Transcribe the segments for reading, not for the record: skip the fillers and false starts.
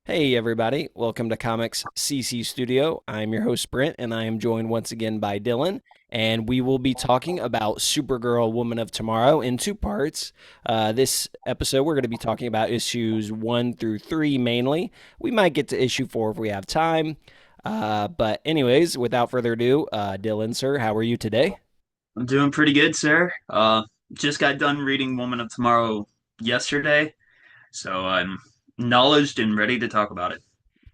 Hey everybody, welcome to Comics CC Studio. I'm your host Brent and I am joined once again by Dylan, and we will be talking about Supergirl Woman of Tomorrow in two parts. This episode we're going to be talking about issues 1 through 3 mainly. We might get to issue 4 if we have time. But anyways, without further ado, Dylan sir, how are you today? I'm doing pretty good, sir. Just got done reading Woman of Tomorrow yesterday, so I'm knowledged and ready to talk about it.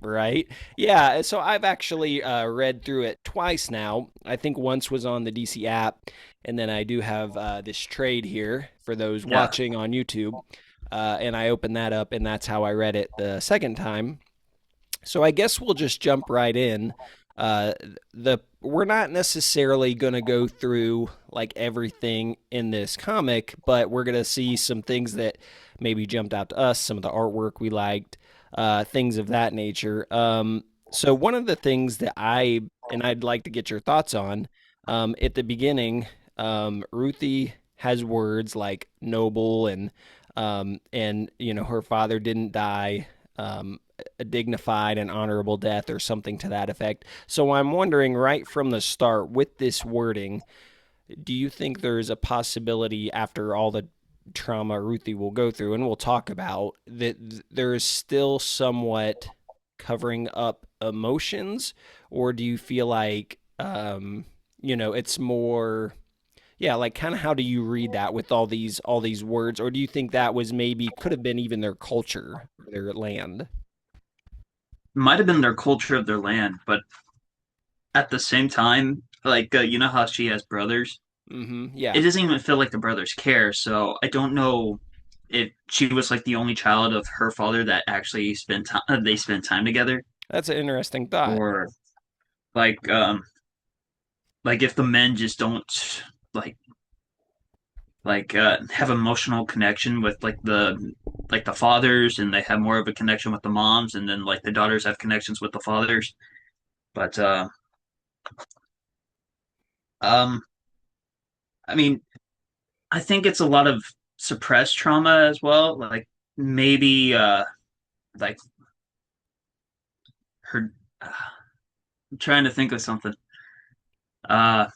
Right. Yeah. So I've actually read through it twice now. I think once was on the DC app, and then I do have this trade here for those Yeah, watching on YouTube. And I opened that up, and that's how I read it the second time. So I guess we'll just jump right in. Uh, the We're not necessarily going to go through like everything in this comic, but we're going to see some things that maybe jumped out to us, some of the artwork we liked, things of that nature. So one of the things that I'd like to get your thoughts on, at the beginning, Ruthie has words like noble and her father didn't die. A dignified and honorable death or something to that effect. So I'm wondering right from the start with this wording, do you think there's a possibility after all the trauma Ruthie will go through and we'll talk about that there is still somewhat covering up emotions, or do you feel like it's more, yeah, like kind of how do you read that with all these words, or do you think that was maybe could have been even their culture, their land? might have been their culture of their land, but at the same time, you know how she has brothers. It Yeah. doesn't even feel like the brothers care. So I don't know if she was like the only child of her father that actually spent time. They spent time together, That's an interesting thought. or like um like if the men just don't like have emotional connection with the fathers, and they have more of a connection with the moms, and then like the daughters have connections with the fathers. But um I mean, I think it's a lot of suppressed trauma as well, like maybe like her I'm trying to think of something. uh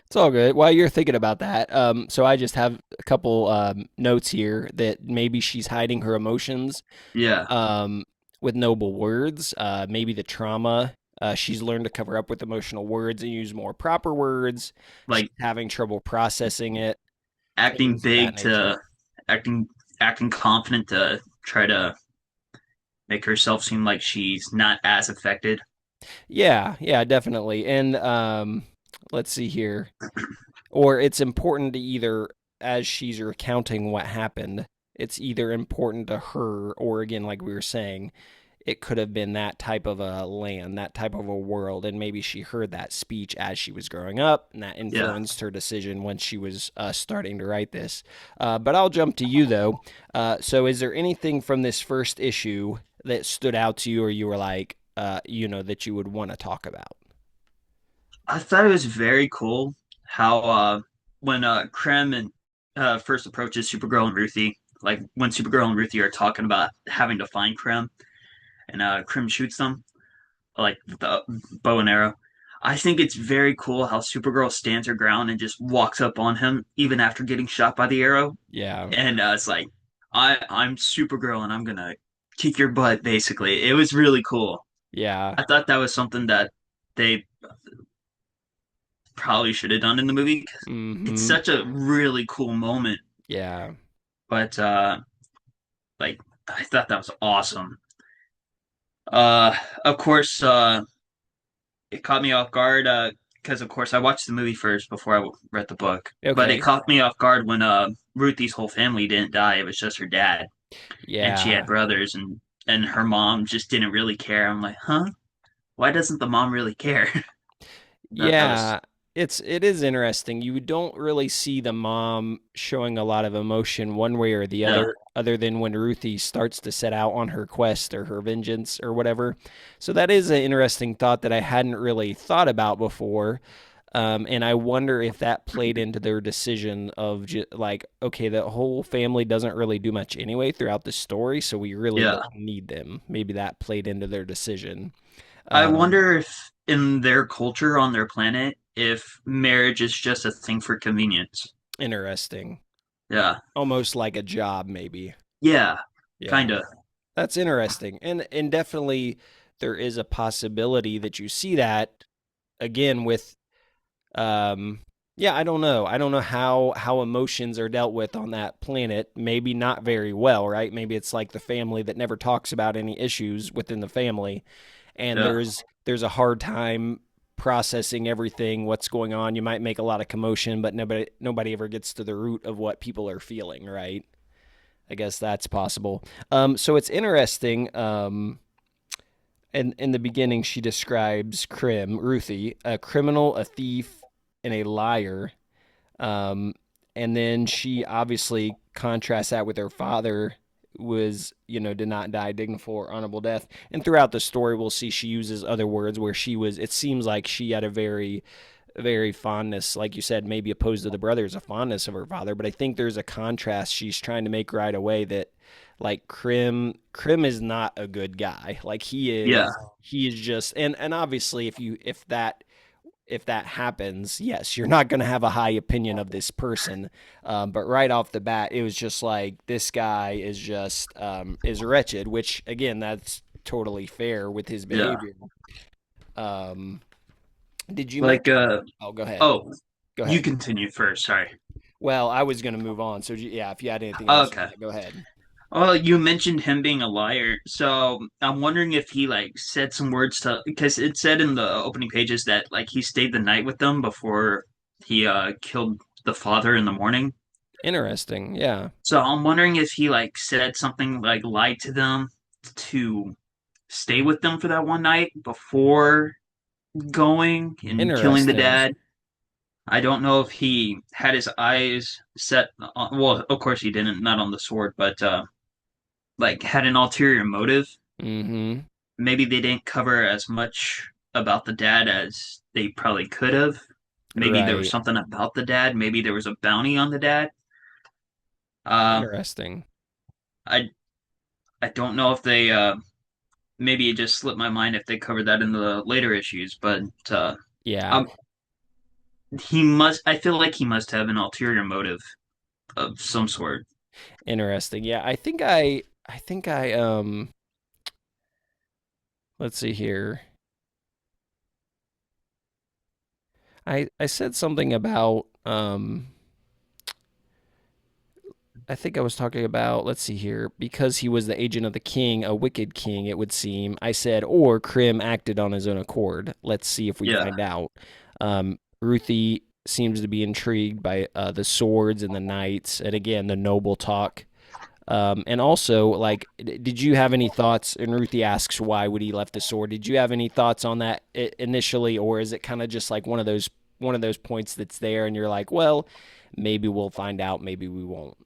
It's all good. While you're thinking about that, so I just have a couple notes here that maybe she's hiding her emotions yeah, um, with noble words. Maybe the trauma. She's learned to cover up with emotional words and use more proper words. She's like having trouble processing it, acting things of that big nature. to acting acting confident to try to make herself seem like she's not as affected. Yeah, yeah, definitely. And let's see here. Or it's important to either, as she's recounting what happened, it's either important to her, or again, like we were saying, it could have been that type of a land, that type of a world, and maybe she heard that speech as she was growing up, and that Yeah. influenced her decision when she was starting to write this. But I'll jump to you though. So, is there anything from this first issue that stood out to you, or you were like, that you would want to talk about? I thought it was very cool how when Krem and first approaches Supergirl and Ruthie, like when Supergirl and Ruthie are talking about having to find Krem, and Krem shoots them like with the bow and arrow. I think it's very cool how Supergirl stands her ground and just walks up on him even after getting shot by the arrow, Yeah, and it's like I'm Supergirl and I'm gonna kick your butt. Basically, it was really cool. yeah. I thought that was something that they probably should have done in the movie. It's Mm-hmm. such a really cool moment. Yeah. But like I thought that was awesome. Of course, it caught me off guard because of course I watched the movie first before I read the book. But it Okay. caught me off guard when Ruthie's whole family didn't die. It was just her dad, and she had Yeah. brothers, and her mom just didn't really care. I'm like, huh? Why doesn't the mom really care? That was Yeah. It is interesting. You don't really see the mom showing a lot of emotion one way or the no. other than when Ruthie starts to set out on her quest or her vengeance or whatever. So that is an interesting thought that I hadn't really thought about before. And I wonder if that played into their decision of just like, okay, the whole family doesn't really do much anyway throughout the story, so we really Yeah. don't need them. Maybe that played into their decision. I Um, wonder if in their culture on their planet, if marriage is just a thing for convenience. Interesting. Yeah. Almost like a job, maybe. Yeah. Yeah. Kind of. That's interesting. And definitely there is a possibility that you see that again with um yeah, I don't know. I don't know how emotions are dealt with on that planet. Maybe not very well, right? Maybe it's like the family that never talks about any issues within the family and Yeah. there's a hard time processing everything what's going on. You might make a lot of commotion, but nobody ever gets to the root of what people are feeling, right? I guess that's possible. So it's interesting. In the beginning, she describes Ruthie, a criminal, a thief, and a liar. Um, and then she obviously contrasts that with her father, was did not die dignified or honorable death. And throughout the story, we'll see she uses other words where she was. It seems like she had a very fondness, like you said, maybe opposed to the brothers, a fondness of her father. But I think there's a contrast she's trying to make right away that, like Krim is not a good guy. Like Yeah. he is just and obviously if that happens, yes, you're not going to have a high opinion of this person. But right off the bat, it was just like this guy is just is wretched, which again, that's totally fair with his Yeah. behavior. Um, did you Like, mention? Oh, go ahead. oh, Go you ahead. continue first. Sorry. Well, I was going to move on. So yeah, if you had anything else on Okay. that, go ahead. Well, you mentioned him being a liar, so I'm wondering if he like said some words to because it said in the opening pages that like he stayed the night with them before he killed the father in the morning. Interesting. Yeah. So I'm wondering if he like said something like lied to them to stay with them for that one night before going and killing the Interesting. dad. I don't know if he had his eyes set on, well, of course he didn't, not on the sword, but like had an ulterior motive. Mm-hmm. Maybe they didn't cover as much about the dad as they probably could have. Maybe there was Right. something about the dad. Maybe there was a bounty on the dad. Uh, Interesting. I I don't know if they maybe it just slipped my mind if they covered that in the later issues, but Yeah. um, he must. I feel like he must have an ulterior motive of some sort. Interesting. Yeah. I think I let's see here. I said something about I think I was talking about, let's see here, because he was the agent of the king, a wicked king, it would seem. I said, or Krim acted on his own accord. Let's see if we Yeah, find out. Ruthie seems to be intrigued by the swords and the knights, and again, the noble talk. And also, like, did you have any thoughts? And Ruthie asks, why would he left the sword? Did you have any thoughts on that initially, or is it kind of just like one of those points that's there, and you're like, well, maybe we'll find out, maybe we won't.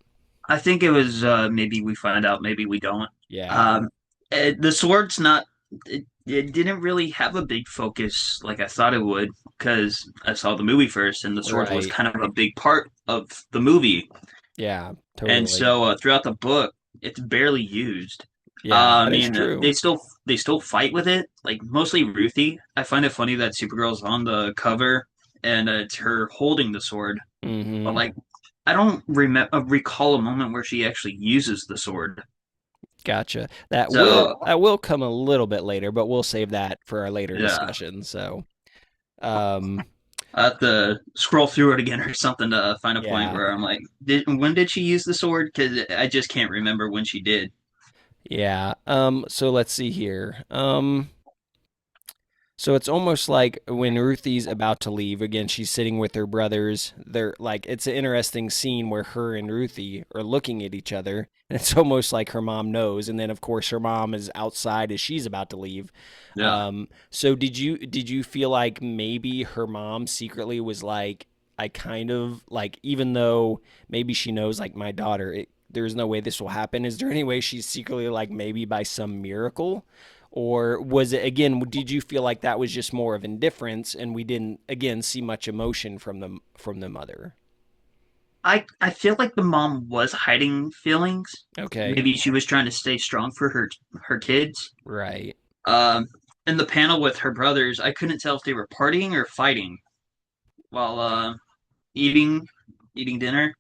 I think it was maybe we find out, maybe we don't. Yeah. Um, the sword's not. It didn't really have a big focus like I thought it would because I saw the movie first, and the sword was Right. kind of a big part of the movie. Yeah, And totally. so throughout the book, it's barely used. Yeah, I that is mean, true. they still fight with it, like mostly Ruthie. I find it funny that Supergirl's on the cover and it's her holding the sword, but Mm-hmm. like I don't recall a moment where she actually uses the sword. Gotcha. That will So that will come a little bit later, but we'll save that for our later yeah, discussion. So, um, I have to scroll through it again or something to find a point yeah, where I'm like, when did she use the sword? Because I just can't remember when she did. yeah. So let's see here. So it's almost like when Ruthie's about to leave, again, she's sitting with her brothers. They're like, it's an interesting scene where her and Ruthie are looking at each other. And it's almost like her mom knows. And then, of course, her mom is outside as she's about to leave. Yeah. So did you feel like maybe her mom secretly was like, I kind of like, even though maybe she knows, like, my daughter, there's no way this will happen. Is there any way she's secretly like, maybe by some miracle? Or was it again? Did you feel like that was just more of indifference, and we didn't again see much emotion from the mother? I feel like the mom was hiding feelings. Okay, Maybe she was trying to stay strong for her kids. right. Um, in the panel with her brothers, I couldn't tell if they were partying or fighting while eating eating dinner.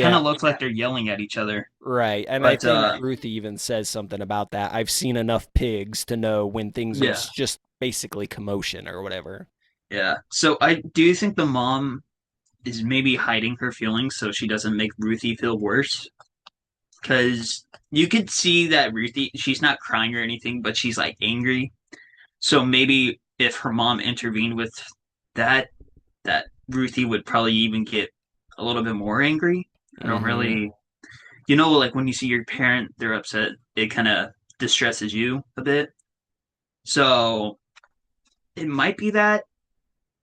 Kind Yeah, of looks like they're yelling at each other. right. And I But think Ruthie even says something about that. I've seen enough pigs to know when things are yeah, just basically commotion or whatever. yeah. So I do think the mom is maybe hiding her feelings so she doesn't make Ruthie feel worse. Because you could see that Ruthie, she's not crying or anything, but she's like angry. So maybe if her mom intervened with that, that Ruthie would probably even get a little bit more angry. I don't Mm-hmm. really, like when you see your parent, they're upset, it kind of distresses you a bit. So it might be that.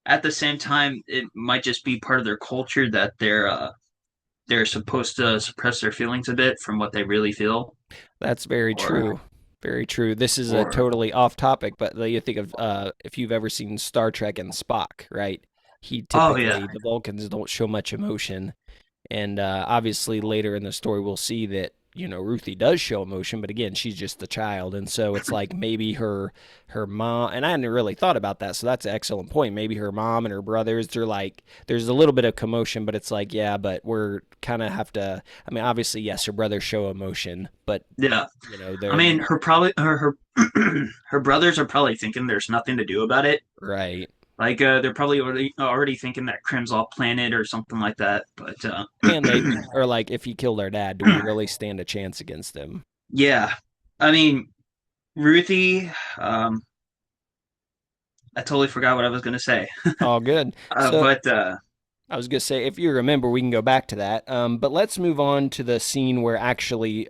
At the same time, it might just be part of their culture that they're supposed to suppress their feelings a bit from what they really feel. That's very Or true. Very true. This is a or totally off topic, but you think of if you've ever seen Star Trek and Spock, right? He oh yeah, typically, the Vulcans don't show much emotion. And obviously, later in the story, we'll see that Ruthie does show emotion, but again, she's just a child, and so it's like maybe her mom. And I hadn't really thought about that, so that's an excellent point. Maybe her mom and her brothers, they're like, there's a little bit of commotion, but it's like, yeah, but we're kind of have to. I mean, obviously, yes, her brothers show emotion, but yeah. I they're mean, her her brothers are probably thinking there's nothing to do about it. right. Like they're probably already thinking that Krim's all planted or something like that. But And they are like, if he killed our dad, do we really stand a chance against him? yeah, I mean Ruthie. Um, I totally forgot what I was gonna say. All good. So But I was going to say, if you remember, we can go back to that. But let's move on to the scene where actually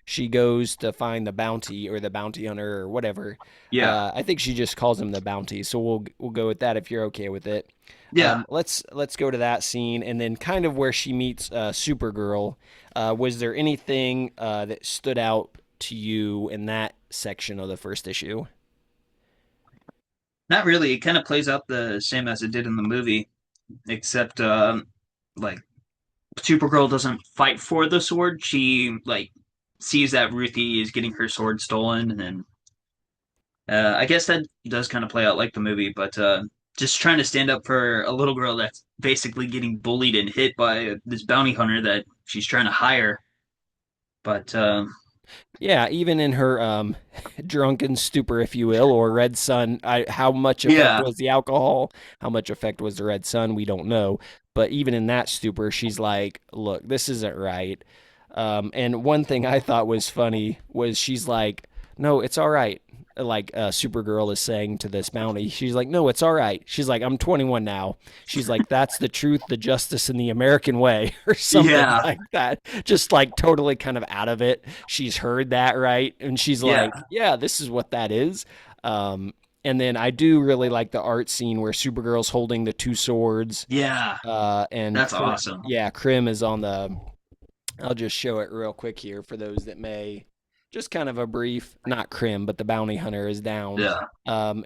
she goes to find the bounty or the bounty hunter or whatever. yeah, I think she just calls him the bounty, so we'll go with that if you're okay with it. yeah. Let's go to that scene and then kind of where she meets Supergirl. Was there anything that stood out to you in that section of the first issue? Not really. It kind of plays out the same as it did in the movie, except like Supergirl doesn't fight for the sword. She like sees that Ruthie is getting her sword stolen, and then I guess that does kind of play out like the movie. But just trying to stand up for a little girl that's basically getting bullied and hit by this bounty hunter that she's trying to hire. But Yeah, even in her drunken stupor, if you will, or red sun, how much effect yeah, was the alcohol? How much effect was the red sun? We don't know. But even in that stupor, she's like, "Look, this isn't right." And one thing I thought was funny was she's like, "No, it's all right." Like Supergirl is saying to this bounty, she's like, "No, it's all right." She's like, "I'm 21 now." She's like, "That's the truth, the justice, and the American way," or something yeah, like that. Just like totally kind of out of it. She's heard that, right? And she's yeah, like, "Yeah, this is what that is." And then I do really like the art scene where Supergirl's holding the two swords, yeah. and That's awesome. yeah, Krim is on the. I'll just show it real quick here for those that may. Just kind of a brief, not Krim, but the bounty hunter is down. Yeah,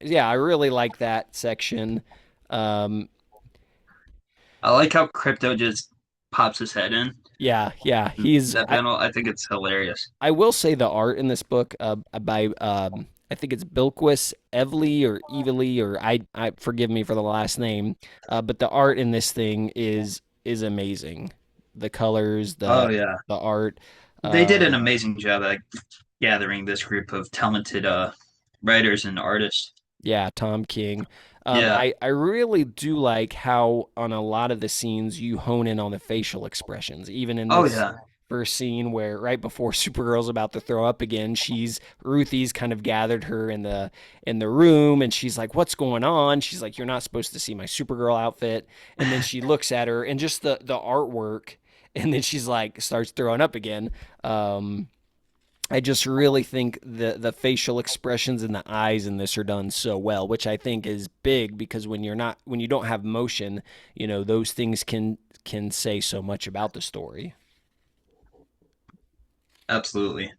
Yeah, I really like that section. Um, I like how Crypto just pops his head in. yeah, he's. That panel, I think it's hilarious. I will say the art in this book by I think it's Bilquis Evely or Evely or I forgive me for the last name, but the art in this thing is amazing. The colors, Oh yeah, the art. they did an Um, amazing job at gathering this group of talented writers and artists. yeah, Tom King. Yeah. I really do like how on a lot of the scenes you hone in on the facial expressions, even in Oh this yeah. first scene where right before Supergirl's about to throw up again, Ruthie's kind of gathered her in the room and she's like, "What's going on?" She's like, "You're not supposed to see my Supergirl outfit." And then she looks at her and just the artwork, and then she's like starts throwing up again. I just really think the facial expressions and the eyes in this are done so well, which I think is big because when you don't have motion, those things can say so much about the story. Absolutely.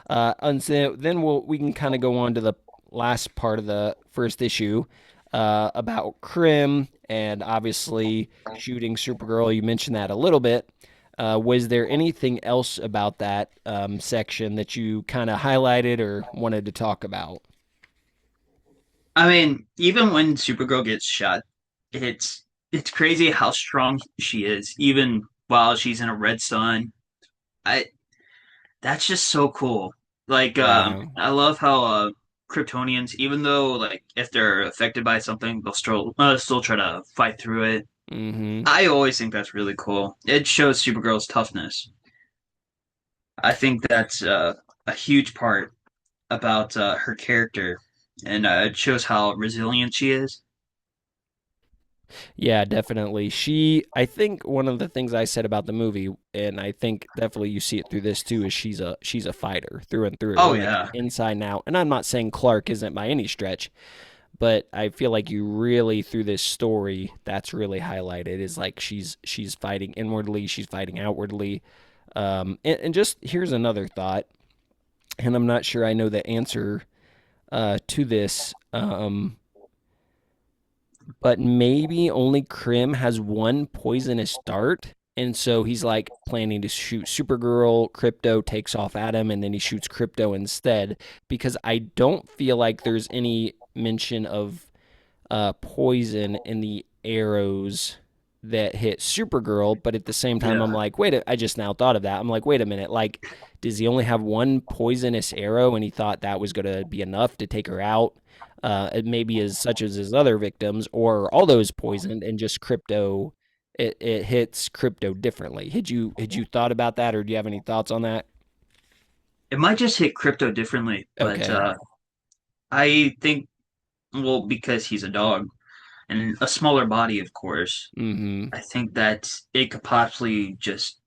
And so then we can kind of go on to the last part of the first issue about Krim and obviously shooting Supergirl. You mentioned that a little bit. Was there anything else about that section that you kind of highlighted or wanted to talk about? I mean, even when Supergirl gets shot, it's it's crazy how strong she is, even while she's in a red sun. I That's just so cool. Like, Yeah. I love how Kryptonians, even though like if they're affected by something, they'll still try to fight through it. Mm-hmm. I always think that's really cool. It shows Supergirl's toughness. I think that's a huge part about her character, and it shows how resilient she is. Yeah, definitely. I think one of the things I said about the movie, and I think definitely you see it through this too, is she's a fighter through and through, Oh like yeah, inside and out. And I'm not saying Clark isn't by any stretch, but I feel like you really through this story, that's really highlighted is like she's fighting inwardly, she's fighting outwardly. And just here's another thought, and I'm not sure I know the answer to this. But maybe only Krim has one poisonous dart. And so he's like planning to shoot Supergirl. Crypto takes off at him, and then he shoots Crypto instead. Because I don't feel like there's any mention of poison in the arrows that hit Supergirl. But at the same time, I'm yeah. like, I just now thought of that. I'm like, wait a minute. Like, does he only have one poisonous arrow and he thought that was going to be enough to take her out? Maybe as such as his other victims, or all those poisoned and just Crypto. It hits Crypto differently. Had you thought about that, or do you have any thoughts on that? It might just hit Crypto differently, but Okay. I think well because he's a dog and a smaller body, of course. Mm-hmm. I think that it could possibly just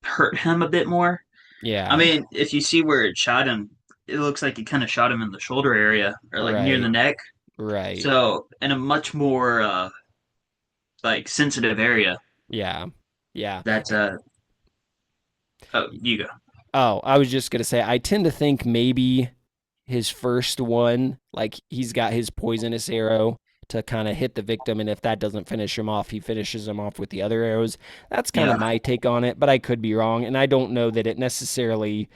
hurt him a bit more. I Yeah. mean, if you see where it shot him, it looks like it kind of shot him in the shoulder area or like near the Right. neck. Right. So, in a much more like sensitive area. Yeah. Yeah. That oh, you go. Oh, I was just gonna say I tend to think maybe his first one, like he's got his poisonous arrow to kind of hit the victim, and if that doesn't finish him off, he finishes him off with the other arrows. That's kind of Yeah, my take on it, but I could be wrong, and I don't know that it necessarily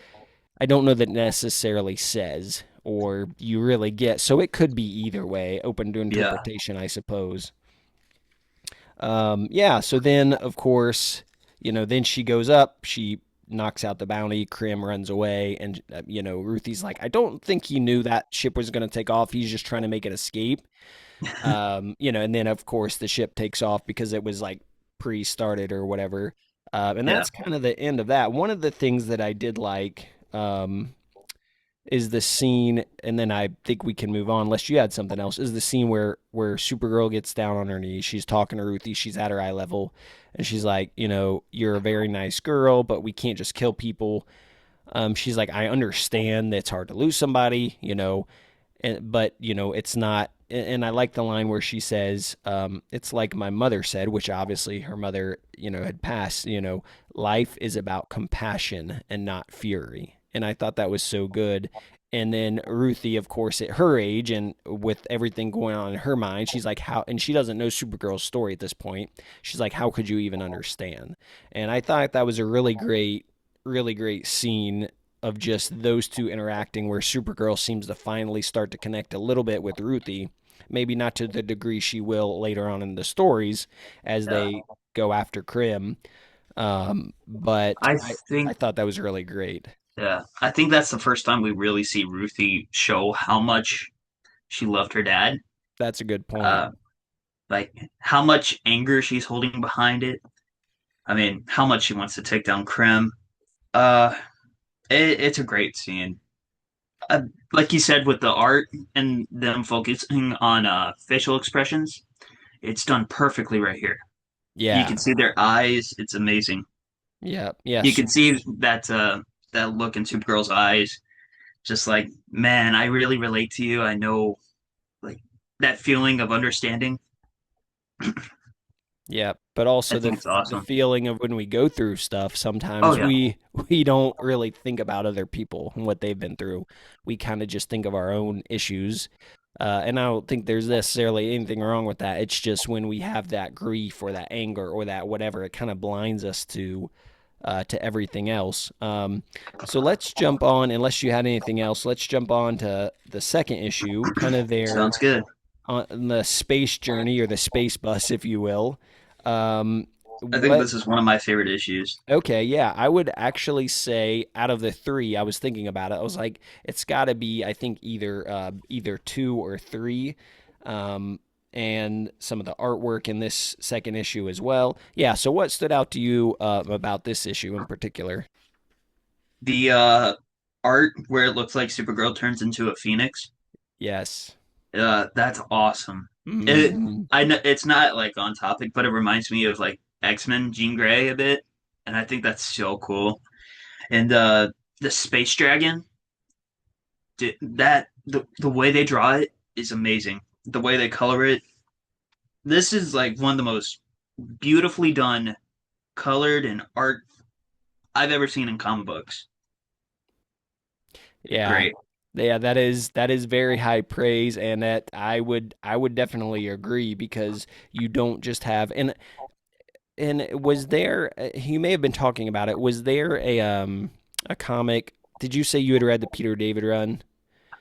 says or you really get. So it could be either way, open to yeah, interpretation, I suppose. Yeah. So then, of course, then she goes up. She knocks out the bounty. Krim runs away, and Ruthie's like, I don't think he knew that ship was going to take off. He's just trying to make it escape. And then of course the ship takes off because it was like pre-started or whatever. And yeah. that's kind of the end of that. One of the things that I did like is the scene, and then I think we can move on unless you had something else. Is the scene where Supergirl gets down on her knees. She's talking to Ruthie. She's at her eye level, and she's like, you're a very nice girl, but we can't just kill people. She's like, I understand that it's hard to lose somebody, but it's not. And I like the line where she says, "It's like my mother said," which obviously her mother, had passed. Life is about compassion and not fury. And I thought that was so good. And then Ruthie, of course, at her age and with everything going on in her mind, she's like, "How?" And she doesn't know Supergirl's story at this point. She's like, "How could you even understand?" And I thought that was a really great scene of just those two interacting where Supergirl seems to finally start to connect a little bit with Ruthie. Maybe not to the degree she will later on in the stories as Yeah. they go after Krim. But I I think thought that was really great. yeah, I think that's the first time we really see Ruthie show how much she loved her dad. That's a good point. Uh, like how much anger she's holding behind it. I mean, how much she wants to take down Krim. Uh, it's a great scene. Uh, like you said, with the art and them focusing on facial expressions, it's done perfectly right here. You Yeah. can see their eyes. It's amazing. Yeah. You Yes. can see that look in Supergirl's eyes. Just like, man, I really relate to you. I know, like that feeling of understanding. Yeah, but I also think it's the awesome. feeling of when we go through stuff, Oh sometimes yeah, we don't really think about other people and what they've been through. We kind of just think of our own issues. And I don't think there's necessarily anything wrong with that. It's just when we have that grief or that anger or that whatever, it kind of blinds us to everything else. So let's jump on, unless you had anything else, let's jump on to the second issue, kind of their sounds good. on the space journey or the space bus, if you will. Um, I think what? this is one of my favorite issues. Okay, yeah, I would actually say out of the three, I was thinking about it. I was like, it's got to be, I think either two or three, um, and some of the artwork in this second issue as well. Yeah. So, what stood out to you about this issue in particular? The art where it looks like Supergirl turns into a phoenix. Yes. That's awesome. It Mm, I know it's not like on topic, but it reminds me of like X-Men Jean Grey a bit, and I think that's so cool. And the space dragon, the way they draw it is amazing. The way they color it, this is like one of the most beautifully done colored and art I've ever seen in comic books. yeah. Great. Yeah, that is very high praise, and that I would definitely agree because you don't just have and was there you may have been talking about it. Was there a comic? Did you say you had read the Peter David run?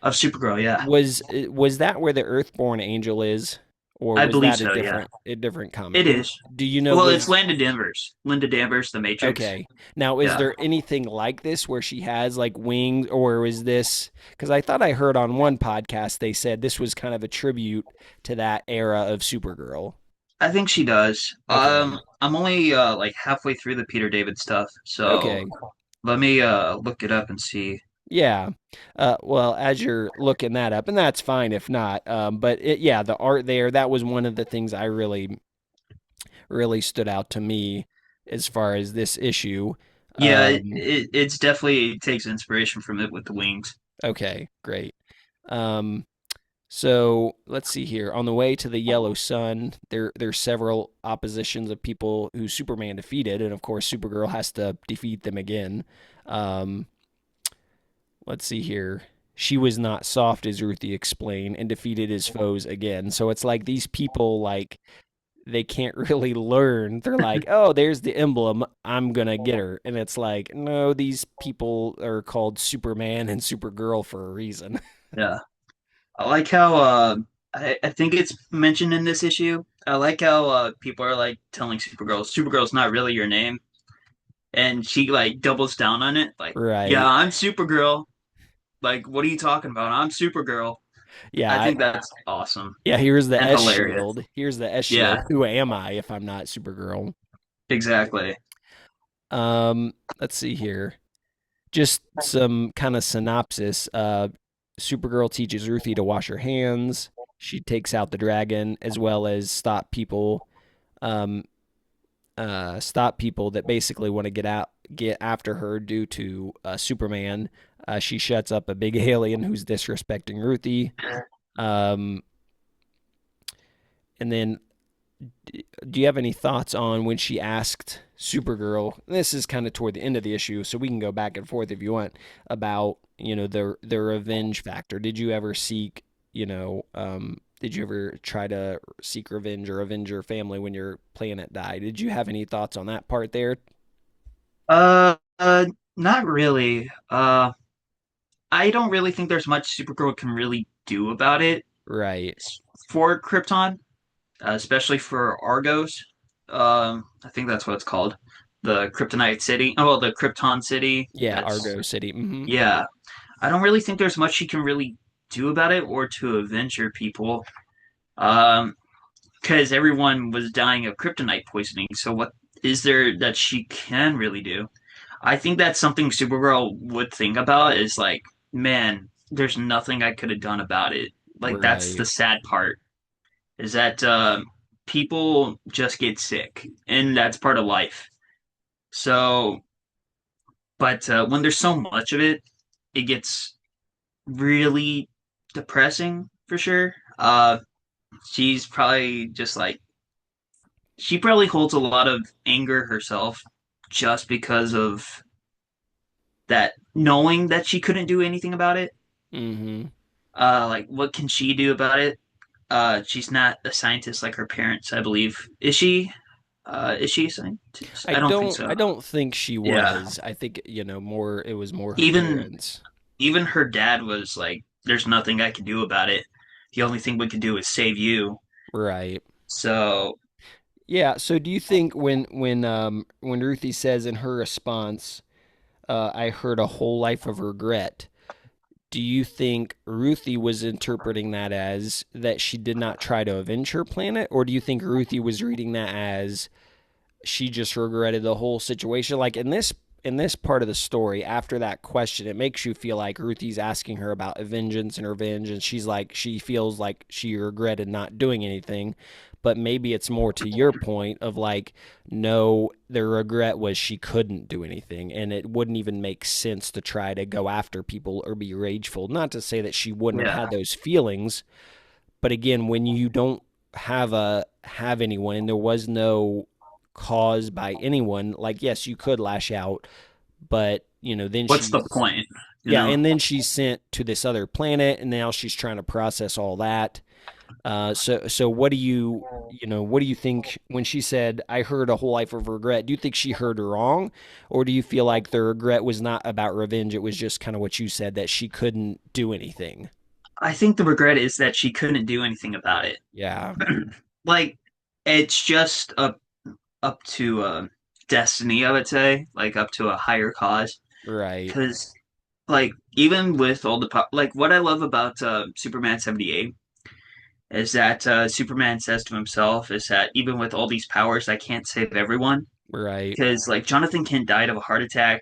Of Supergirl, yeah. Was that where the Earthborn Angel is, or I was believe that so, yeah. a different comic? It is. Do you know Well, it's was Linda Danvers. Linda Danvers, The Matrix. okay. Now, is Yeah. there anything like this where she has like wings, or is this because I thought I heard on one podcast they said this was kind of a tribute to that era of Supergirl? I think she does. Okay. I'm only like halfway through the Peter David stuff, so Okay. let me look it up and see. Yeah. Well, as you're looking that up, and that's fine if not. But yeah, the art there, that was one of the things I really stood out to me as far as this issue. Yeah, Um, it's definitely it takes inspiration from it with the wings. okay, great. Um, So let's see here. On the way to the Yellow Sun, there's several oppositions of people who Superman defeated, and of course Supergirl has to defeat them again. Um, let's see here. She was not soft, as Ruthie explained, and defeated his foes again. So it's like these people like they can't really learn. They're like, oh, there's the emblem. I'm gonna get her, and it's like, no, these people are called Superman and Supergirl for a reason. Yeah, I like how I think it's mentioned in this issue. I like how people are like telling Supergirl, Supergirl's not really your name, and she like doubles down on it. Like, yeah, Right. I'm Supergirl. Like, what are you talking about? I'm Supergirl. I Yeah, think that's awesome yeah, here's the and S hilarious. shield. Here's the S shield. Yeah, Who am I if I'm not Supergirl? exactly. Let's see here. Just some kind of synopsis. Supergirl teaches Ruthie to wash her hands. She takes out the dragon as well as um, stop people that basically want to get after her due to Superman. She shuts up a big alien who's disrespecting Ruthie. Um, and then do you have any thoughts on when she asked Supergirl? This is kind of toward the end of the issue, so we can go back and forth if you want about the revenge factor. Did you ever seek did you ever try to seek revenge or avenge your family when your planet died? Did you have any thoughts on that part there? Uh, uh, not really. I don't really think there's much Supergirl can really do about it Right. for Krypton, especially for Argos. I think that's what it's called, the Kryptonite City. Oh, well, the Krypton City. Yeah, That's Argo City. yeah. I don't really think there's much she can really do about it or to avenge her people. Um, because everyone was dying of kryptonite poisoning. So what is there that she can really do? I think that's something Supergirl would think about is like, man, there's nothing I could have done about it. Like that's Right. the sad part is that people just get sick, and that's part of life. So, but when there's so much of it, it gets really depressing for sure. She's probably just like she probably holds a lot of anger herself just because of that knowing that she couldn't do anything about it. Mm-hmm. Like what can she do about it? She's not a scientist like her parents, I believe. Is she? Is she a scientist? I don't think I so. don't think she Yeah. was. I think, more it was more her Even parents. even her dad was like, "There's nothing I can do about it. The only thing we can do is save you." Right. So Yeah, so do you think when Ruthie says in her response, I heard a whole life of regret, do you think Ruthie was interpreting that as that she did not try to avenge her planet, or do you think Ruthie was reading that as she just regretted the whole situation? Like in this part of the story, after that question, it makes you feel like Ruthie's asking her about vengeance and revenge, and she feels like she regretted not doing anything. But maybe it's more to your point of like, no, the regret was she couldn't do anything, and it wouldn't even make sense to try to go after people or be rageful. Not to say that she wouldn't have yeah, had those feelings, but again, when you don't have anyone and there was no cause by anyone, like yes, you could lash out, but then what's the point? You yeah, know, and then she's sent to this other planet, and now she's trying to process all that. So what do you think when she said, "I heard a whole life of regret"? Do you think she heard wrong, or do you feel like the regret was not about revenge? It was just kind of what you said that she couldn't do anything. I think the regret is that she couldn't do anything about it. Yeah, Like it's just up to destiny, I would say, like up to a higher cause. right, Because like even with all the like what I love about Superman 78 is that Superman says to himself is that even with all these powers, I can't save everyone. right. Because like Jonathan Kent died of a heart attack,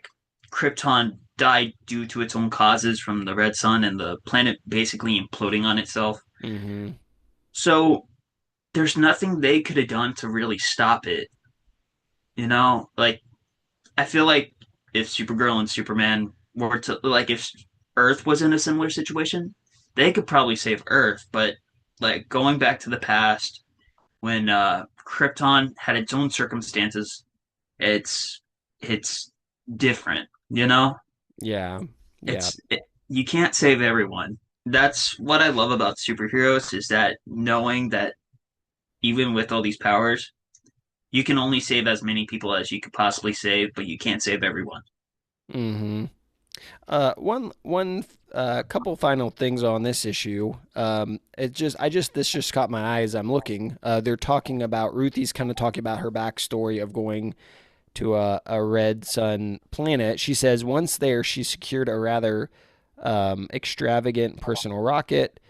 Krypton died due to its own causes from the red sun and the planet basically imploding on itself. Mm-hmm. So there's nothing they could have done to really stop it. You know, like I feel like if Supergirl and Superman were to like if Earth was in a similar situation, they could probably save Earth, but like going back to the past when Krypton had its own circumstances, it's it's different, you know? Yeah. Yeah. You can't save everyone. That's what I love about superheroes is that knowing that even with all these powers, you can only save as many people as you could possibly save, but you can't save everyone. Mm-hmm. One couple final things on this issue. This just caught my eye as I'm looking. They're talking about Ruthie's kind of talking about her backstory of going to a red sun planet. She says once there, she secured a rather extravagant personal rocket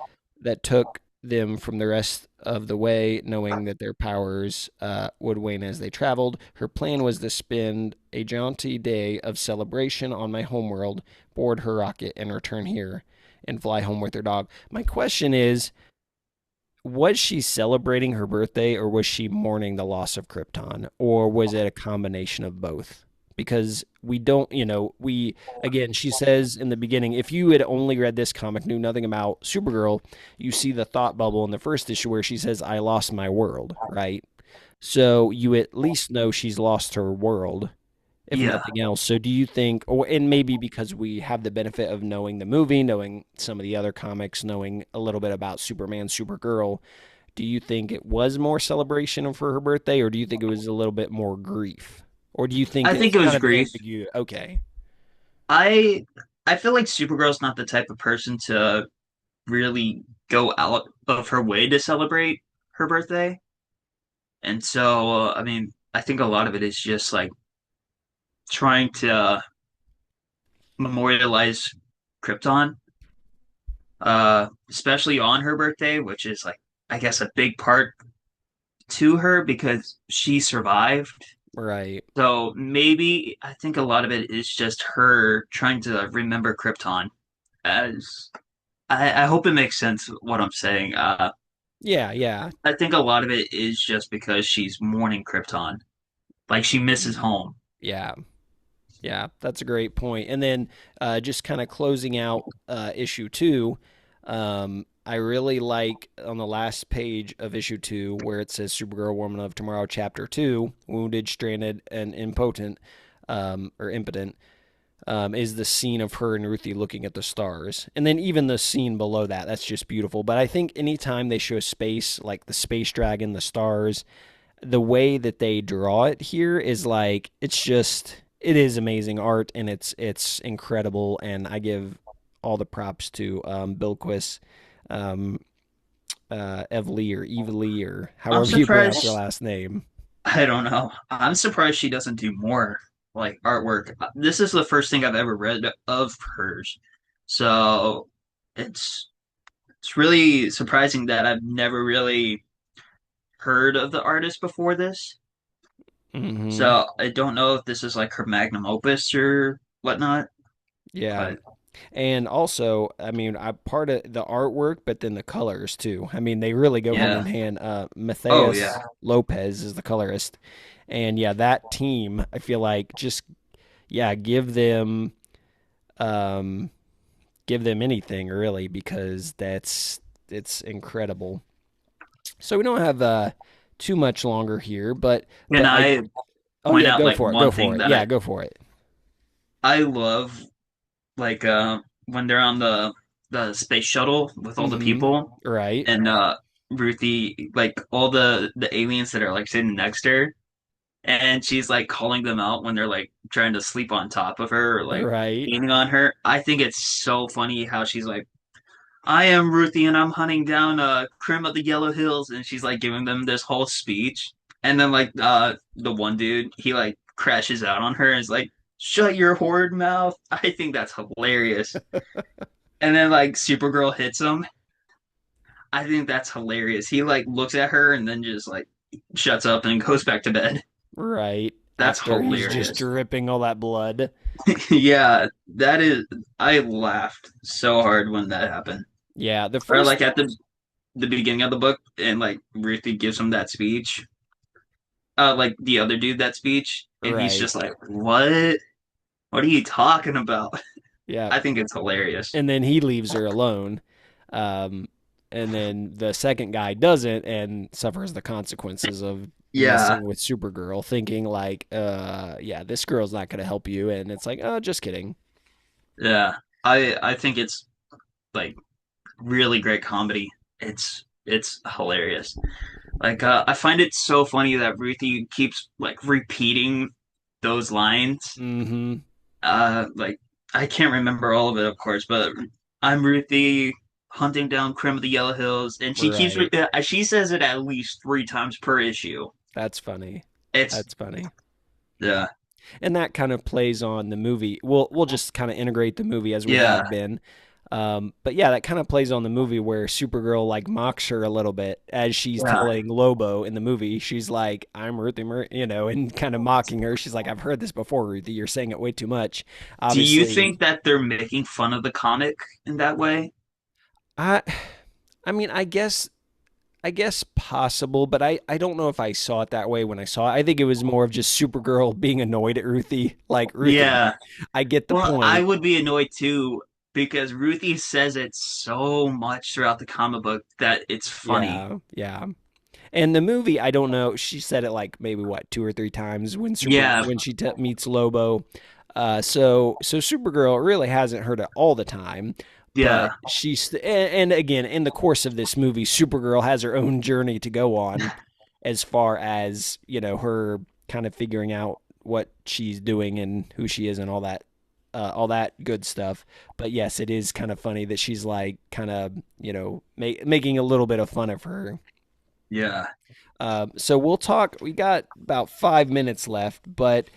that took them from the rest of the way, knowing that their powers would wane as they traveled. Her plan was to spend a jaunty day of celebration on my homeworld, board her rocket, and return here and fly home with her dog. My question is, was she celebrating her birthday or was she mourning the loss of Krypton? Or was it a combination of both? Because we don't, again, she says in the beginning, if you had only read this comic, knew nothing about Supergirl, you see the thought bubble in the first issue where she says, I lost my world, right? So you at least know she's lost her world if Yeah. nothing else. So do you think, or and maybe because we have the benefit of knowing the movie, knowing some of the other comics, knowing a little bit about Superman, Supergirl, do you think it was more celebration for her birthday, or do you think it was a little bit more grief, or do you think I it's think it kind was of grief. ambiguous? Okay, I I feel like Supergirl's not the type of person to really go out of her way to celebrate her birthday. And so, I mean, I think a lot of it is just like trying to memorialize Krypton, especially on her birthday, which is like, I guess, a big part to her because she survived. right. So maybe I think a lot of it is just her trying to remember Krypton. As I hope it makes sense what I'm saying. Yeah, yeah. I think a lot of it is just because she's mourning Krypton, like she misses home. Yeah. Yeah, that's a great point. And then just kind of closing out issue two, I really like on the last page of issue 2 where it says Supergirl Woman of Tomorrow Chapter 2, Wounded, Stranded, and Impotent, or Impotent, is the scene of her and Ruthie looking at the stars. And then even the scene below that, that's just beautiful. But I think anytime they show space, like the space dragon, the stars, the way that they draw it here is like, it is amazing art and it's incredible. And I give all the props to Bilquis um, Evely or Evely or I'm however you pronounce her surprised. last name. I don't know. I'm surprised she doesn't do more like artwork. This is the first thing I've ever read of hers, so it's it's really surprising that I've never really heard of the artist before this. Mm-hmm. So I don't know if this is like her magnum opus or whatnot, Yeah. but And also, I mean, I part of the artwork, but then the colors too. I mean, they really go hand in yeah. hand. Oh Matheus yeah. Lopes is the colorist, and yeah, that team. I feel like just yeah, um, give them anything really because it's incredible. So we don't have too much longer here, Can but I I oh point yeah, out like go one for thing it, that yeah, I go for it. I love like when they're on the space shuttle with all the Mm-hmm. people Right, and Ruthie like all the aliens that are like sitting next to her and she's like calling them out when they're like trying to sleep on top of her or like right, leaning on her. I think it's so funny how she's like, I am Ruthie and I'm hunting down Crim of the Yellow Hills and she's like giving them this whole speech. And then like the one dude, he like crashes out on her and is like, shut your horrid mouth. I think that's hilarious. And then like Supergirl hits him. I think that's hilarious. He like looks at her and then just like shuts up and goes back to bed. right. That's After he's just hilarious. dripping all that blood. Yeah, that is. I laughed so hard when that happened. Yeah, the Or first like at the beginning of the book, and like Ruthie gives him that speech. Like the other dude that speech, and he's right. just like, "What? What are you talking about?" Yeah. I think it's hilarious. And then he leaves her alone. Um, and then the second guy doesn't and suffers the consequences of Yeah, messing with Supergirl, thinking like, yeah, this girl's not gonna help you, and it's like, oh, just kidding. yeah. I think it's like really great comedy. It's hilarious. Like Yeah. I find it so funny that Ruthie keeps like repeating those lines. Mm-hmm. Like I can't remember all of it, of course, but I'm Ruthie hunting down Crim of the Yellow Hills, and Right. she says it at least 3 times per issue. That's funny. It's That's funny. yeah, And that kind of plays on the movie. We'll just kind of integrate the movie as we yeah, have been. But yeah, that kind of plays on the movie where Supergirl like mocks her a little bit as she's yeah. telling Lobo in the movie. She's like, "I'm Ruthie, and kind of mocking her. She's like, "I've heard this before, Ruthie. You're saying it way too much." Do you Obviously, think that they're making fun of the comic in that way? I, I mean, I guess possible, but I don't know if I saw it that way when I saw it. I think it was more of just Supergirl being annoyed at Ruthie. Like Ruthie, Yeah. I get the Well, I point. would be annoyed too because Ruthie says it so much throughout the comic book that it's funny. Yeah, yeah. And the movie, I don't know. She said it like maybe what 2 or 3 times Yeah, when she meets Lobo. So Supergirl really hasn't heard it all the time, but yeah, and again in the course of this movie, Supergirl has her own journey to go on as far as her kind of figuring out what she's doing and who she is and all that good stuff. But yes, it is kind of funny that she's like kind of making a little bit of fun of her. yeah, So we'll talk. We got about 5 minutes left, but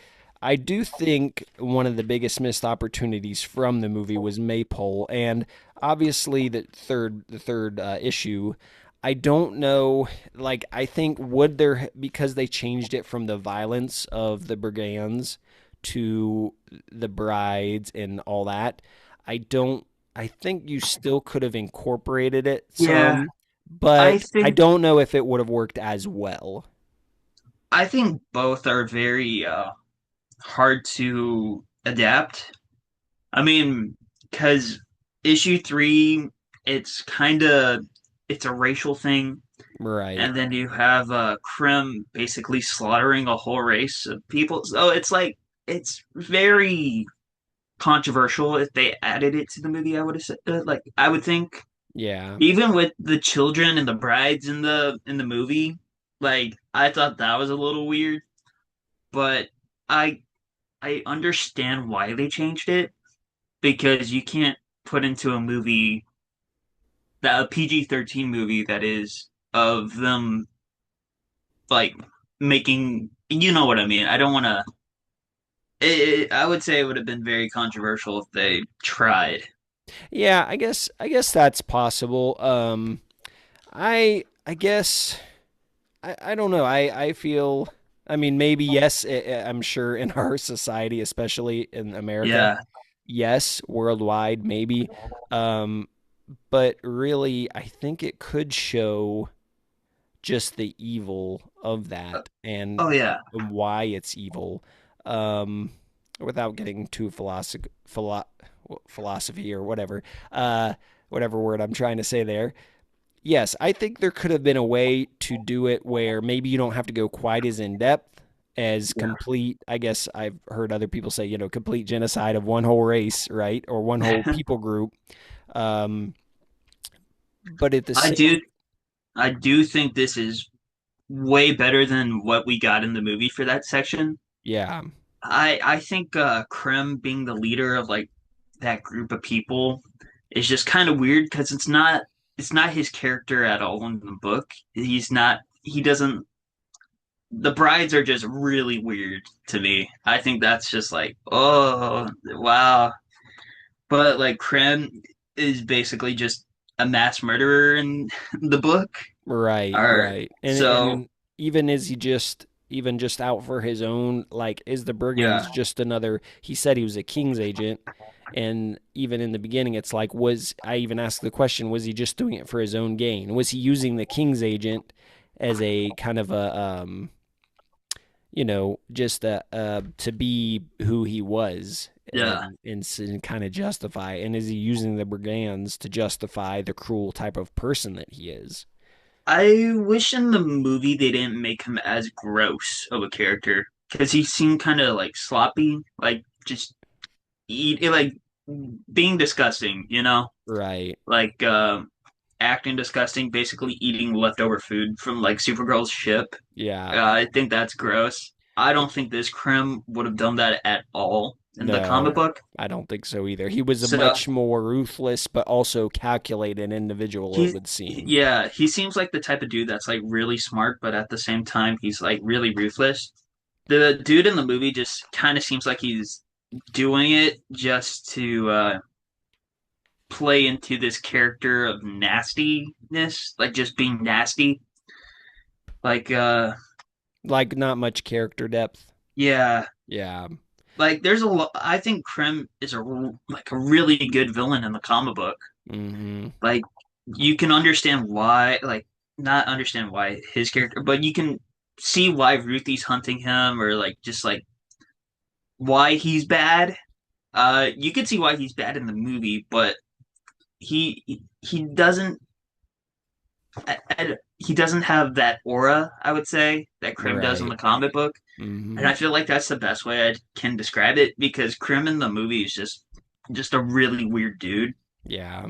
I do think one of the biggest missed opportunities from the movie was Maypole, and obviously the third issue. I don't know. Like, I think would there because they changed it from the violence of the brigands to the brides and all that. I don't. I think you still could have incorporated it yeah. some, I but I think don't know if it would have worked as well. I think both are very hard to adapt. I mean, because issue 3 it's kind of it's a racial thing, Right. and then you have Krim basically slaughtering a whole race of people. So it's like it's very controversial if they added it to the movie. I would have said, like I would think, Yeah. even with the children and the brides in the movie, like I thought that was a little weird, but I I understand why they changed it because you can't put into a movie that a PG-13 movie that is of them like making you know what I mean. I don't want to. I would say it would have been very controversial if they tried. Yeah, I guess that's possible. I guess I don't know. I feel I mean maybe yes, I'm sure in our society, especially in America, Yeah, yes, worldwide maybe. Um but really I think it could show just the evil of that oh yeah, and why it's evil. Um without getting too philosophy or whatever. Whatever word I'm trying to say there. Yes, I think there could have been a way to do it where maybe you don't have to go quite as in depth as yeah. complete. I guess I've heard other people say, complete genocide of one whole race, right? Or one whole people group. Um, but at the I same, do I do think this is way better than what we got in the movie for that section. yeah, I think Krem being the leader of like that group of people is just kind of weird because it's not his character at all in the book. He's not he doesn't the brides are just really weird to me. I think that's just like, oh wow. But like Krem is basically just a mass murderer in the book. right, Or right. And so and even is he just out for his own, like is the yeah. brigands just another, he said he was a king's agent, and even in the beginning it's like, was I even asked the question, was he just doing it for his own gain? Was he using the king's agent as a kind of a just to be who he was, Yeah. and kind of justify, and is he using the brigands to justify the cruel type of person that he is? I wish in the movie they didn't make him as gross of a character because he seemed kind of like sloppy, like just like being disgusting, you know, Right. like acting disgusting, basically eating leftover food from like Supergirl's ship. Yeah. I think that's gross. I don't think this Krim would have done that at all in the comic No, book. I don't think so either. He was a So much more ruthless but also calculated individual, it he's would seem. yeah, he seems like the type of dude that's like really smart, but at the same time he's like really ruthless. The dude in the movie just kind of seems like he's doing it just to play into this character of nastiness, like just being nasty. Like Like not much character depth. yeah, Yeah. like there's a lot. I think Krim is like a really good villain in the comic book. Mm-hmm. Like you can understand why, like not understand why his character, but you can see why Ruthie's hunting him, or like just like why he's bad. You can see why he's bad in the movie, but he doesn't he doesn't have that aura, I would say, that Krim does in Right. the comic book. And Mm-hmm. I feel like that's the best way I can describe it because Krim in the movie is just a really weird dude. Yeah.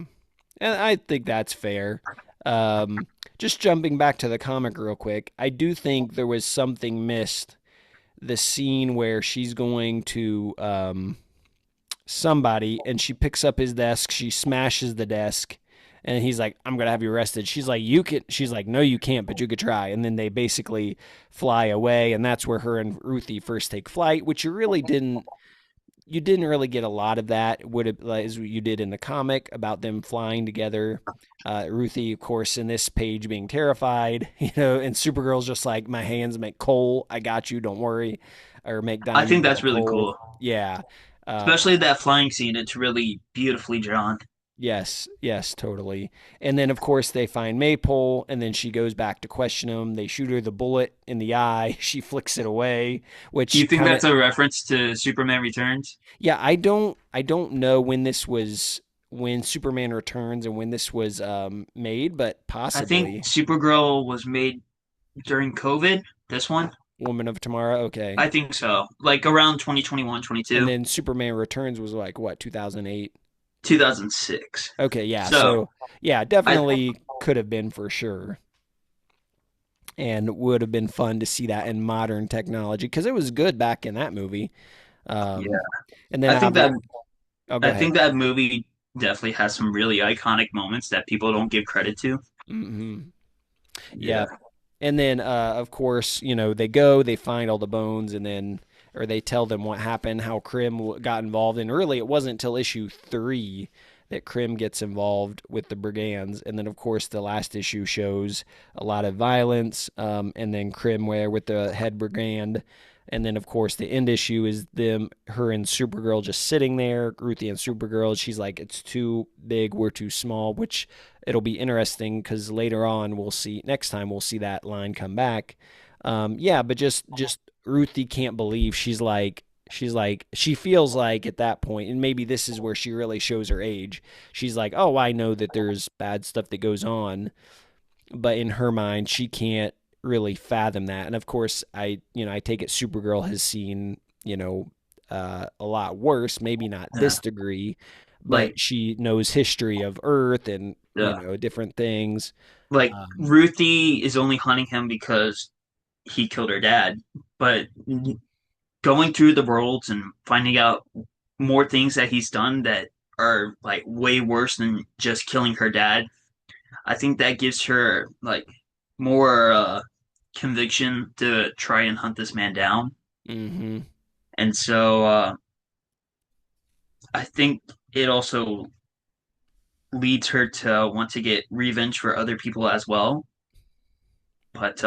And I think that's fair. Um, just jumping back to the comic real quick, I do think there was something missed. The scene where she's going to somebody and she picks up his desk, she smashes the desk, and he's like, I'm gonna have you arrested. She's like, you can, she's like, no, you can't, but you could try. And then they basically fly away, and that's where her and Ruthie first take flight, which you didn't really get a lot of that. Would it, as you did in the comic about them flying together. Ruthie, of course, in this page being terrified, and Supergirl's just like, my hands make coal. I got you. Don't worry. Or make I think diamonds out that's of really coal. cool, Yeah. Uh, especially that flying scene. It's really beautifully drawn. yes. Yes. Totally. And then, of course, they find Maypole, and then she goes back to question him. They shoot her the bullet in the eye. She flicks it away, Do you which think kind of, that's a reference to Superman Returns? yeah, I don't know when this was when Superman Returns and when this was made, but I think possibly Supergirl was made during COVID. This one, Woman of Tomorrow. Okay. I think so. Like around 2021, And 22, then Superman Returns was like what, 2008? 2006. Okay, yeah. So So, yeah, I definitely could have been for sure. And would have been fun to see that in modern technology because it was good back in that movie. yeah, Um, and then I think that oh, go I ahead. think that movie definitely has some really iconic moments that people don't give credit to. Hmm. Yeah. Yeah, And then, of course, they go, they find all the bones, and then, or they tell them what happened, how Krim got involved. And really, it wasn't until issue 3 that Krim gets involved with the brigands. And then, of course, the last issue shows a lot of violence, and then Krim where with the head brigand. And then, of course, the end issue is her and Supergirl just sitting there, Ruthie and Supergirl. She's like, it's too big, we're too small, which it'll be interesting because later on next time we'll see that line come back. Yeah, but just Ruthie can't believe she feels like at that point, and maybe this is where she really shows her age. She's like, oh, I know that there's bad stuff that goes on, but in her mind, she can't really fathom that. And of course, I take it Supergirl has seen, a lot worse, maybe not yeah. this degree, Like but she knows history of Earth and, yeah, different things. like Um, Ruthie is only hunting him because he killed her dad, but going through the worlds and finding out more things that he's done that are like way worse than just killing her dad. I think that gives her like more conviction to try and hunt this man down. hmm And so I think it also leads her to want to get revenge for other people as well. But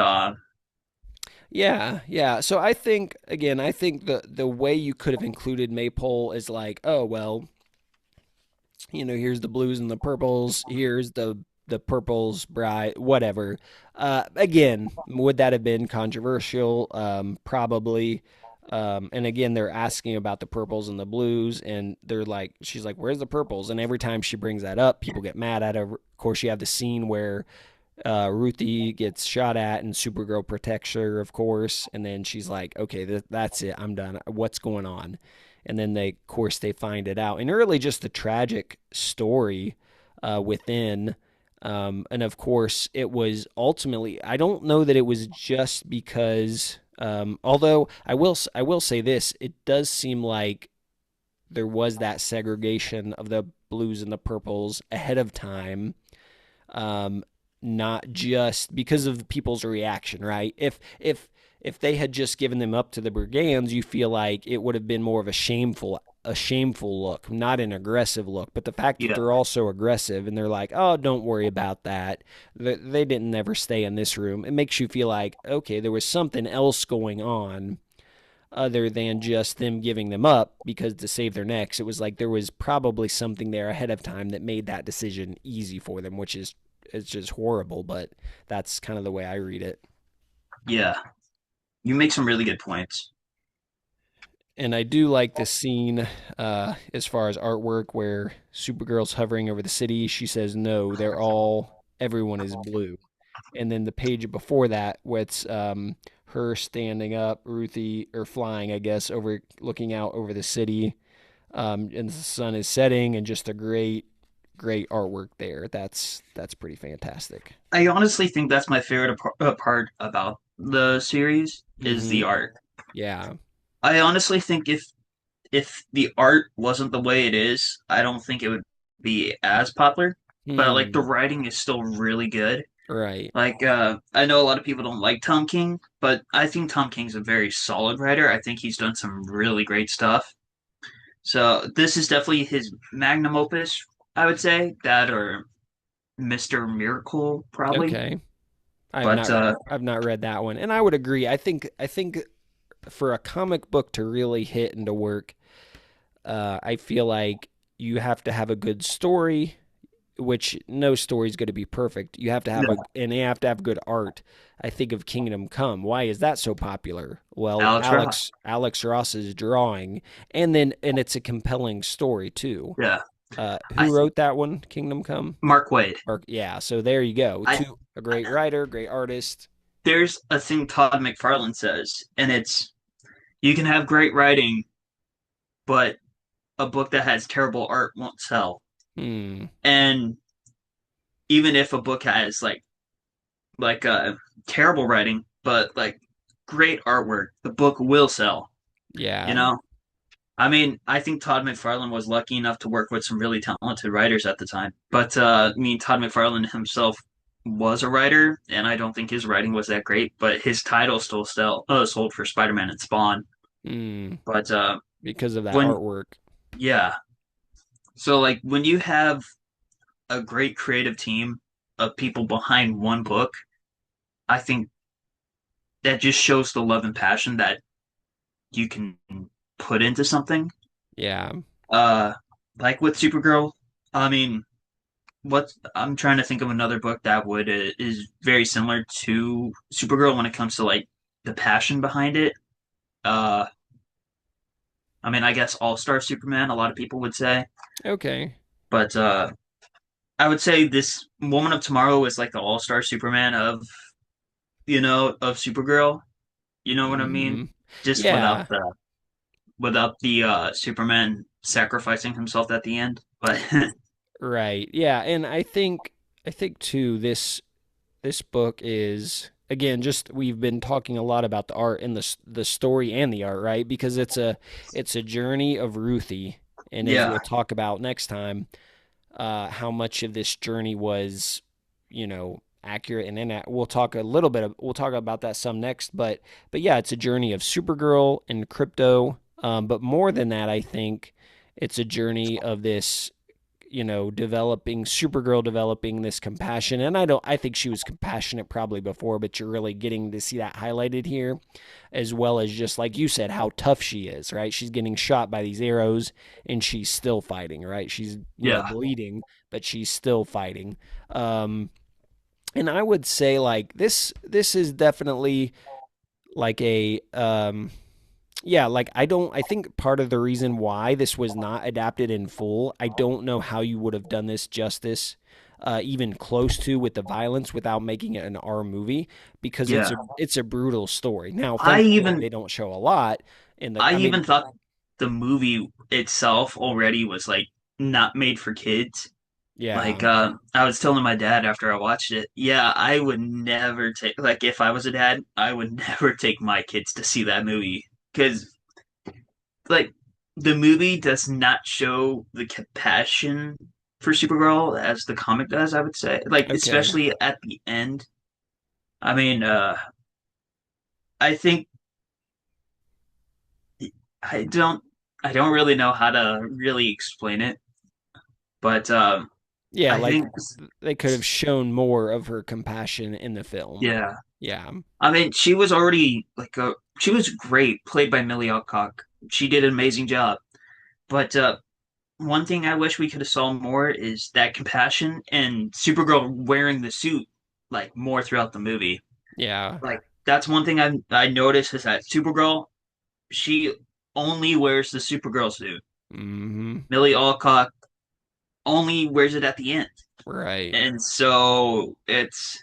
Yeah, yeah. So I think again, I think the way you could have included Maypole is like, oh well, here's the blues and the purples, here's the purples bride, whatever. Again, would that have been controversial? Probably. And again, they're asking about the purples and the blues, and she's like, "Where's the purples?" And every time she brings that up, people get mad at her. Of course, you have the scene where Ruthie gets shot at, and Supergirl protects her, of course. And then she's like, "Okay, that's it. I'm done. What's going on?" And then of course, they find it out, and really just the tragic story within. And of course, it was ultimately. I don't know that it was just because. Although I will say this, it does seem like there was that segregation of the blues and the purples ahead of time, um, not just because of people's reaction, right? If they had just given them up to the brigands, you feel like it would have been more of a shameful look, not an aggressive look. But the fact that yeah, they're also aggressive and they're like, oh, don't worry about that. They didn't never stay in this room. It makes you feel like, okay, there was something else going on other than just them giving them up because to save their necks. It was like there was probably something there ahead of time that made that decision easy for them, which is it's just horrible, but that's kind of the way I read it. yeah, you make some really good points. And I do like the scene as far as artwork where Supergirl's hovering over the city. She says, "No, everyone is blue." And then the page before that, where it's her standing up, Ruthie, or flying, I guess, over looking out over the city, and the sun is setting, and just a great, great artwork there. That's pretty fantastic. I honestly think that's my favorite part about the series is the Hmm. art. Yeah. I honestly think if the art wasn't the way it is, I don't think it would be as popular. But like the Hmm. writing is still really good. Right. Like I know a lot of people don't like Tom King, but I think Tom King's a very solid writer. I think he's done some really great stuff. So this is definitely his magnum opus, I would say. That or Mr. Miracle probably. Okay. I have But not I've not read that one, and I would agree. I think for a comic book to really hit and to work, I feel like you have to have a good story, which no story is going to be perfect. You have to have yeah, and you have to have good art. I think of Kingdom Come. Why is that so popular? Well, Alex Ross. Alex Ross's drawing, and it's a compelling story too. Yeah. I Who wrote that one? Kingdom Come? Mark Waid. Or yeah, so there you go. I, A I great writer, great artist. there's a thing Todd McFarlane says, and it's you can have great writing, but a book that has terrible art won't sell. Hmm. And even if a book has like terrible writing, but like great artwork, the book will sell. You Yeah. know, I mean, I think Todd McFarlane was lucky enough to work with some really talented writers at the time. But I mean, Todd McFarlane himself was a writer, and I don't think his writing was that great. But his title still sold for Spider-Man and Spawn. Hmm. But Because of that when artwork. yeah, so like when you have a great creative team of people behind one book, I think that just shows the love and passion that you can put into something. Yeah. Uh, like with Supergirl, I mean, what I'm trying to think of another book that would is very similar to Supergirl when it comes to like the passion behind it. Uh, I mean, I guess All Star Superman, a lot of people would say, Okay. but I would say this Woman of Tomorrow is like the All Star Superman of of Supergirl. You know what I mean? Hmm. Just Yeah. without the Superman sacrificing himself at the end. But Right. Yeah, and I think too this book is again just we've been talking a lot about the art and the story and the art, right? Because it's a journey of Ruthie, and as yeah, we'll talk about next time, how much of this journey was, accurate and we'll talk a little bit we'll talk about that some next, but yeah, it's a journey of Supergirl and Crypto, but more than that, I think it's a journey of this, developing Supergirl, developing this compassion. And I think she was compassionate probably before, but you're really getting to see that highlighted here, as well as just like you said, how tough she is, right? She's getting shot by these arrows and she's still fighting, right? She's, yeah. bleeding, but she's still fighting. Um, and I would say like this is definitely like a yeah, like I think part of the reason why this was not adapted in full, I don't know how you would have done this justice, even close to with the violence without making it an R movie, because Yeah. it's a brutal story. Now, I thankfully, even they don't show a lot in the. I I even mean, thought the movie itself already was like not made for kids. yeah, Like I was telling my dad after I watched it, yeah, I would never take like if I was a dad, I would never take my kids to see that movie because like the movie does not show the compassion for Supergirl as the comic does, I would say. Like okay, especially at the end. I mean, I think I don't I don't really know how to really explain it, but yeah, I like think they could have shown more of her compassion in the film. yeah. Yeah, I mean, she was already she was great, played by Millie Alcock. She did an amazing job. But one thing I wish we could have saw more is that compassion and Supergirl wearing the suit like more throughout the movie. yeah, Like that's one thing I noticed is that Supergirl she only wears the Supergirl suit. mm-hmm, Millie Alcock only wears it at the end. right, And so it's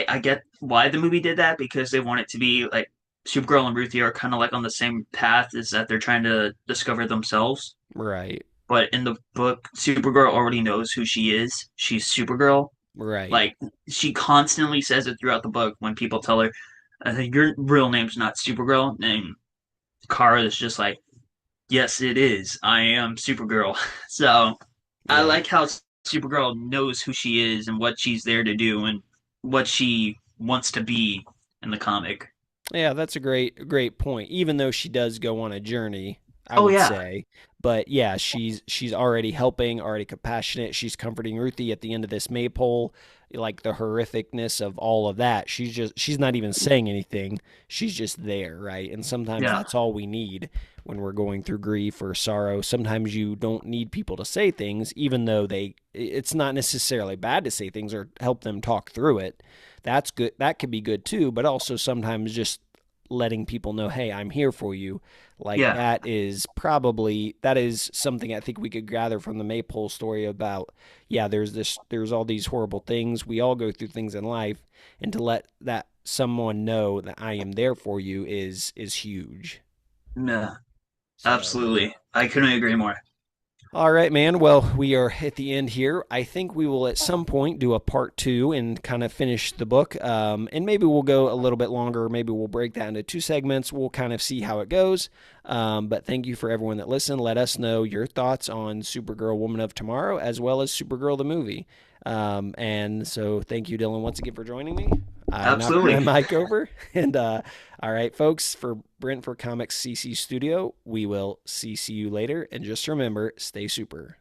I get why the movie did that because they want it to be like Supergirl and Ruthie are kind of like on the same path is that they're trying to discover themselves. right, But in the book, Supergirl already knows who she is. She's Supergirl. right. Like she constantly says it throughout the book when people tell her, "Your real name's not Supergirl." And Kara is just like, "Yes, it is. I am Supergirl." So I Yeah. like how Supergirl knows who she is and what she's there to do and what she wants to be in the comic. Yeah, that's a great point. Even though she does go on a journey, I Oh would yeah, say. But yeah, she's already helping, already compassionate. She's comforting Ruthie at the end of this maypole, like the horrificness of all of that. She's not even saying anything. She's just there, right? And sometimes yeah, that's all we need when we're going through grief or sorrow. Sometimes you don't need people to say things, even though it's not necessarily bad to say things or help them talk through it. That's good. That could be good too, but also sometimes just letting people know, hey, I'm here for you. Like Yeah. that is something I think we could gather from the Maypole story about, yeah, there's all these horrible things. We all go through things in life, and to let that someone know that I am there for you is huge. Yeah. So Absolutely. I couldn't agree more. all right, man. Well, we are at the end here. I think we will at some point do a part two and kind of finish the book. And maybe we'll go a little bit longer. Maybe we'll break that into two segments. We'll kind of see how it goes. But thank you for everyone that listened. Let us know your thoughts on Supergirl Woman of Tomorrow as well as Supergirl the movie. And so thank you, Dylan, once again for joining me. I knocked my Absolutely. mic over. And all right, folks, for Brent for Comics CC Studio, we will see you later. And just remember, stay super.